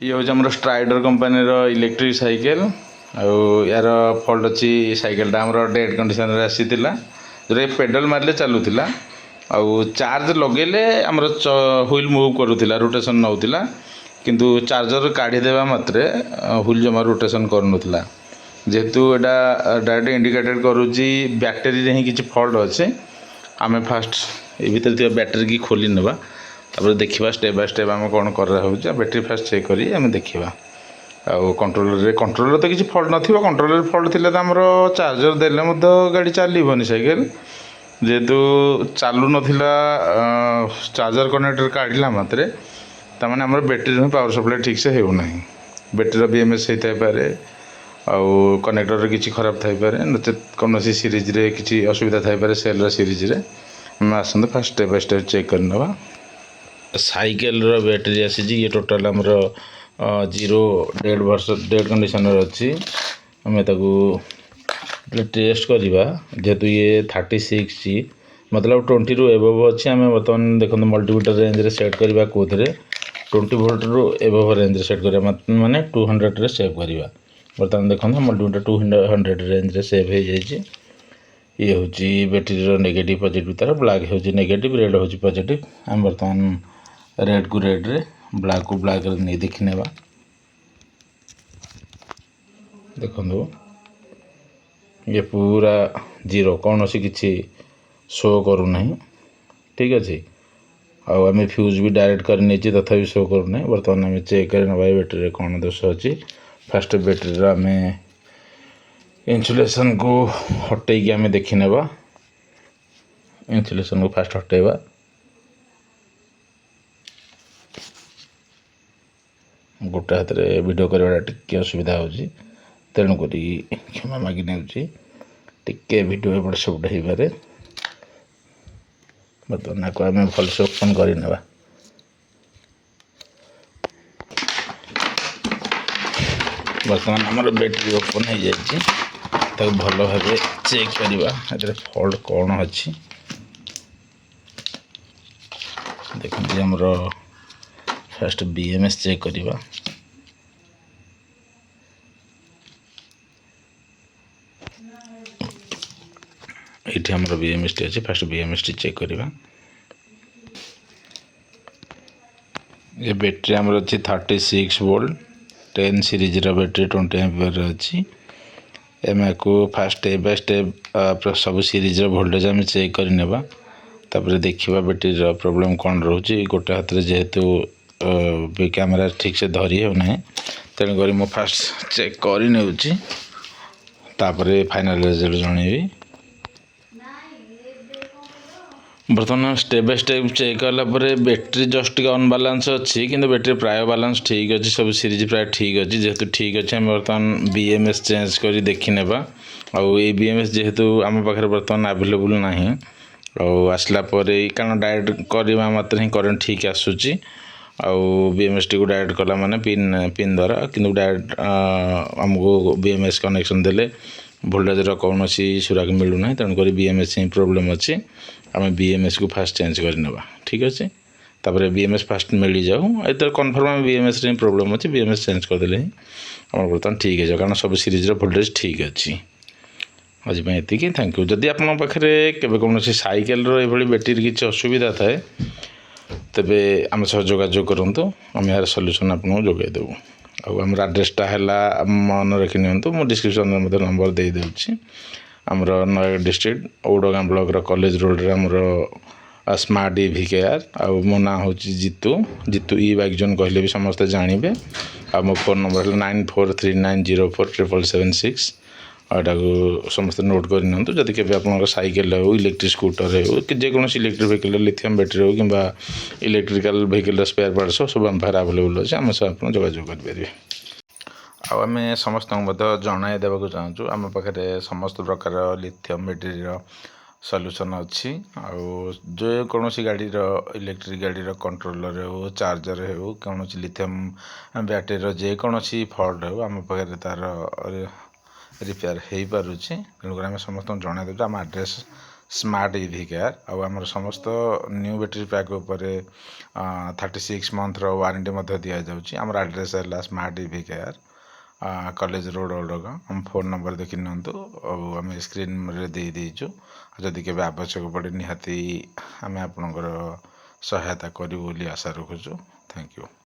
ये हूँ आम स्ट्राइडर कंपनी इलेक्ट्रिक साइकेल यार फल्ट अच्छी साइकेलटा आम डेड कंडीशन आसी जो पेडल मारे चलूला चार्ज लगेले आम हुईल मुव करूला रोटेशन नौला किंतु चार्जर काढ़ीदेवा मात्रे हुईल जमा रोटेशन करूला जेहेतु यहाँ डायरेक्ट इंडिकेटेड करुच्ची बैटेरी ही किसी फल्ट अच्छे आम फास्ट ये भर बैटेरी की खोली नेबा तापर देखा स्टेप बाय स्टेप आम कौन कर बैटेरी फास्ट चेक करी आम देखा कंट्रोलर तो किसी फल्ट न कंट्रोलर फल्ट थी तो आम चार्जर देले गाड़ी चलनी साइकेल जेहेतु चालू नाला चार्जर कनेक्टर काढ़ला मात्रे तमाने आम बैटेरी पावर सप्लाई ठीक से होना बैटेरी BMS होता है कनेक्टर किसी खराब थाईपे नचे कौन सीरीज रे किसी असुविधा थाईपे सेल सीरीज रे आम आसते fast step by step check करना साइकेल बैटेरी आसी ये टोटाल आमर 0 डेड कंडीशन अच्छी आम टेस्ट करवा जेहेतु ये 36 मतलब 20 रु एबव अच्छी आम बर्तमान देखते मल्टीमीटर रेंज रे सेट करवा कौन 20 वोल्ट रु एबव रेंज रे सेट करवा माने 200 रे सेव करवा बर्तमान देखते मल्टीमीटर 200 रेंज रे सेव हो जाए ये हूँ बैटेरी नेगेटिव पॉजिटिव तार ब्लैक हूँ नेगेटिव रेड हूँ पॉजिटिव आम बर्तमान रेड को रेड रे ब्लैक को ब्लैक रे नहीं देखने देखो ये पूरा 0 कौन सी किसी शो करूना ठीक अच्छे आम फ्यूज भी डायरेक्ट कर नहीं तथा शो करूना बर्तमान आम चेक कर बैटेरी कौन दोष अच्छी फास्ट बैटेरी आम इन्सुलेशन को हटे आम देखी नेबा इन्सुलेशन को फास्ट हटेबा गोटे हाथ में वीडियो करवा टिके असुविधा होची तेणुक क्षमा मागी नेउची टिके वीडियो एपट सेपट हो पारे बर्तमान आपको आम भलसे ओपन कर बर्तमान आम बैटेरी ओपन हो जाए भल भाव चेक करवा फल्ट कौन अच्छी देखते आमर फास्ट BMS चेक करवा ये आमर BMS टी अच्छे फास्ट BMS टी चेक करवा ये बैटेरी आमर अच्छी 36 वोल्ट 10 सीरीज रा बैटेरी 20 एम्पियर अच्छी एम को फास्ट स्टेप बाय स्टेप सब सीरीज रा वोल्टेज आम चेक करनेबा तापर देखिबा बैटेरी प्रॉब्लम कौन रोचे गोटे हाथ में जेहेतु कैमेरा ठीक से धरी होना तेणुक मो फास्ट चेक कर फाइनल रिजल्ट जनइबी बर्तमान स्टेप बाय स्टेप चेक कला बैटेरी जस्ट टिके अनबालांस अच्छी किंतु बैटेरी प्राय बालांस ठीक अच्छी सब सीरीज प्राय ठीक अच्छी जेहेतु ठीक अच्छे आम बर्तमान BMS चेंज कर देखी नेबा ये BMS जेहेतु आम पाखे बर्तमान अवेलेबल ना आसला कारण डायरेक्ट करवा मात्र ही करेन्ट ठीक आसूची BMS टी को डायरेक्ट कला माने पिन द्वारा किंतु डायरेक्ट आमको BMS कनेक्शन देले वोल्टेज कौन सुराग मिलूना तेणुक BMS ही प्रोब्लेम अच्छी आम BMS को फास्ट चेंज करनेबा ठीक अच्छे तापर BMS फास्ट मिल जाऊ इधर कन्फर्म आम BMS रे प्रोब्लेम अच्छी BMS चेंज करदे आम बर्तमान ठीक है कारण सब सीरीज वोल्टेज ठीक अच्छी आज ये थैंक यू जदि आप पाखे कौन साइकेल बैटेरी किसी असुविधा थाए तेबे आम सह जोगाजोग करूँ आम यार सल्यूशन आपको जोगेदेवु आमर आड्रेसटा है मन रखी नियंतु मो डिस्क्रिप्शन में नंबर दे दूँगी आमर Nayagarh district Odagaon block college road रे आमर स्मार्ट EV केयर मो ना हूँ जितू ई बाइक जोन कहले भी समस्ते जानवे मो फोन नंबर है 9439047776 यहाँ को समस्त नोट कर जदि के आप साइकेल हो इलेक्ट्रिक स्कूटर हो कि जेकोसी इलेक्ट्रिक व्हीकल लिथियम बैटेरी हो कि इलेक्ट्रिकल व्हीकल स्पेयर पार्ट्स हो सब आम पाखे आवेलेबल अच्छे आम सब आप जोगाजोग करेंगे आम समस्त जन देवाक चाहूँ आम पाखे समस्त प्रकार लिथियम बैटेरी सल्यूशन अच्छी जेकोसी गाड़ी इलेक्ट्रिक गाड़ी कंट्रोलर हो चार्जर हो कौन लिथियम बैटेरी जेकोसी फल्ट हो आम पाखे तार रिपेयर हो पारे तेणुक आम समस्त जन देव आम आड्रेस ସ୍ମାର୍ଟ ଇଭି କେୟାର। ଆଉ ଆମର ସମସ୍ତ ନ୍ୟୁ ବ୍ୟାଟେରୀ ପ୍ୟାକ୍ ଉପରେ 36 ମନ୍ଥର ୱାରେଣ୍ଟି ମଧ୍ୟ ଦିଆଯାଉଛି। ଆମର ଆଡ୍ରେସ୍ ହେଲା smart EV care, college road Odagaon. ଆମ ଫୋନ୍ ନମ୍ବର ଦେଖି ନିଅନ୍ତୁ, ଆଉ ଆମେ ସ୍କ୍ରିନ୍ରେ ଦେଇଦେଇଛୁ। ଯଦି କେବେ ଆବଶ୍ୟକ ପଡ଼େ ନିହାତି ଆମେ ଆପଣଙ୍କର ସହାୟତା କରିବୁ ବୋଲି ଆଶା ରଖୁଛୁ। Thank you.